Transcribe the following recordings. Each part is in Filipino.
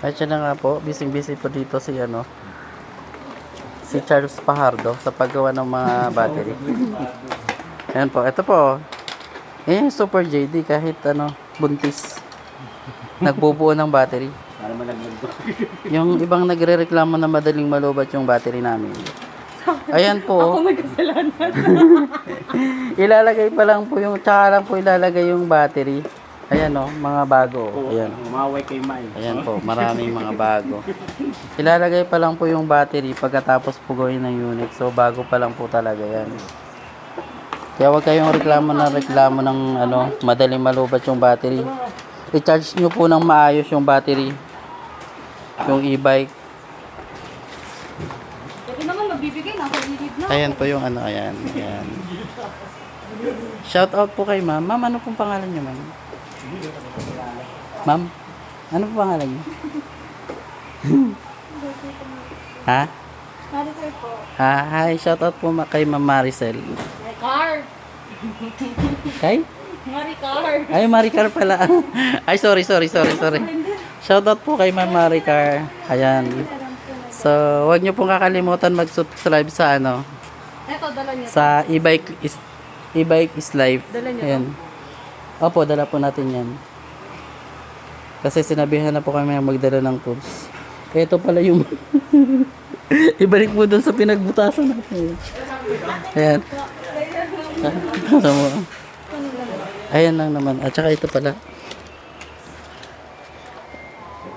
Ay, siya na nga po. Busy-busy po dito si ano, si Charles Pajardo sa paggawa ng mga battery. Ayan po. Ito po. Super JD kahit ano, buntis. Nagbubuo ng battery. Para malaglag ko. Yung ibang nagre-reklamo na madaling malubat yung battery namin. Ayan po. Ako may kasalanan. Ilalagay pa lang po yung, tsaka lang po ilalagay yung battery. Ayan o, mga bago. Ayan. Umaway kay Mai. Ayan po, maraming mga bago. Ilalagay pa lang po yung battery pagkatapos po gawin ng unit. So, bago pa lang po talaga yan. Kaya huwag kayong reklamo ng ano, madaling malubat yung battery. I-charge nyo po ng maayos yung battery. Yung e-bike. Ito naman magbibigay na. Pag-ibig na. Ayan po yung ano, ayan. Ayan. Shout out po kay ma'am. Ma'am, ano pong pangalan niyo, ma'am? Ma'am, ano pong pangalan niyo? Ha? Maricel po. Hi, shout out po kay Ma'am Maricel. Car. Kay? Maricar. Ay, Maricar pala. Ay, sorry. Shout out po kay Ma'am Maricar. Ayan. So, huwag niyo pong kakalimutan mag-subscribe sa ano, Ito, dala niyo. sa e-bike is life. Dala niyo Ayan. Opo, dala po natin yan. Kasi sinabihan na po kami magdala ng tools. Ito pala yung ibalik mo dun sa pinagbutasan natin. Ayan. Ayan lang naman. At saka ito pala.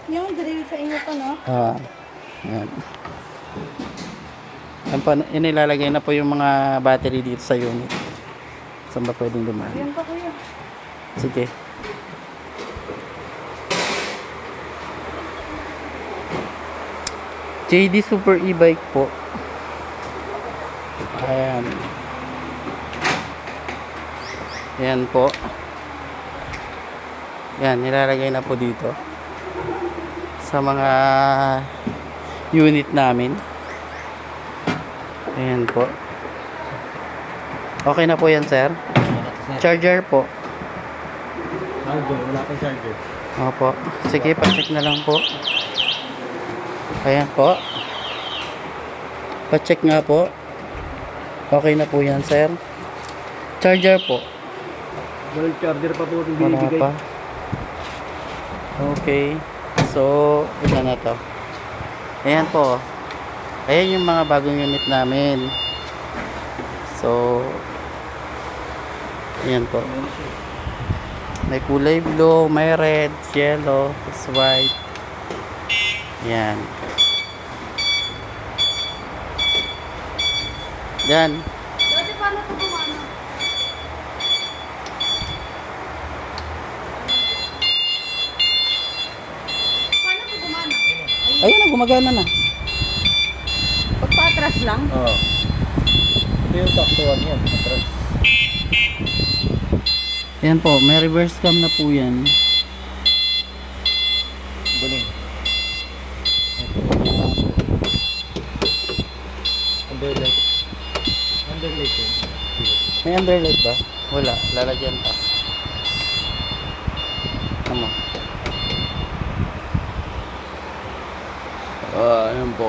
Yung drill sa inyo to, no? Ayan. Inilalagay na po yung mga battery dito sa unit. Saan ba pwedeng dumaan? Yan pa, kuya. Sige. JD Super e-bike po. Ayan. Ayan po. Ayan, nilalagay na po dito. Sa mga unit namin. Ayan po. Okay na po yan, sir. Charger po. Wala kang charger. Opo. Sige, pa-check na lang po. Ayan po. Pa-check nga po. Okay na po yan, sir. Charger po. Walang charger pa po itong Wala binibigay. pa. Okay. So, ito na to. Ayan po. Ayan yung mga bagong unit namin. So, ayan po. May kulay blue, may red, yellow, white. Ayan. Yan. Dati paano ito gumana? Paano ito gumana? Ayun na, gumagana na. Pagpa-atras lang? Oo. Ito yung saktuan yan. Atras. Ayan po, may reverse cam na po yan. Galing. Underlight. Underlight yun. May underlight ba? Wala, lalagyan pa. Ano? Ayan po.